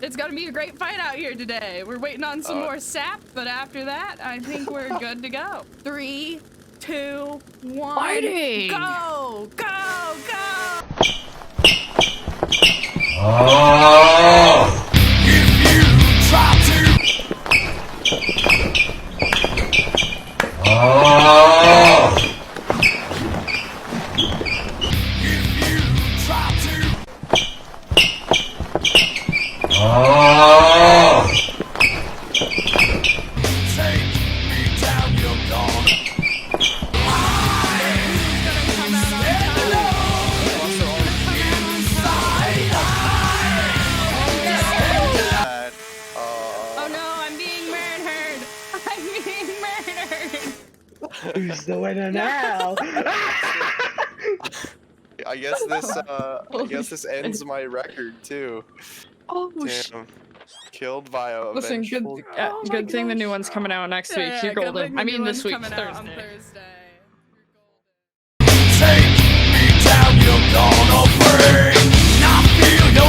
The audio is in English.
It's gonna be a great fight out here today. We're waiting on some more sap, but after that, I think we're good to go. 3, 2, 1. Fighting! Go! Go! Go! If you try to If you try to take me down, you're gone. Oh no, I'm being murdered! I'm being murdered! Who's the winner now? I guess this ends my record too. Oh, Damn. Killed by a Listen, vengeful... good thing the new one's coming out next week. You're golden. I mean, this week, Coming out on Thursday. Thursday.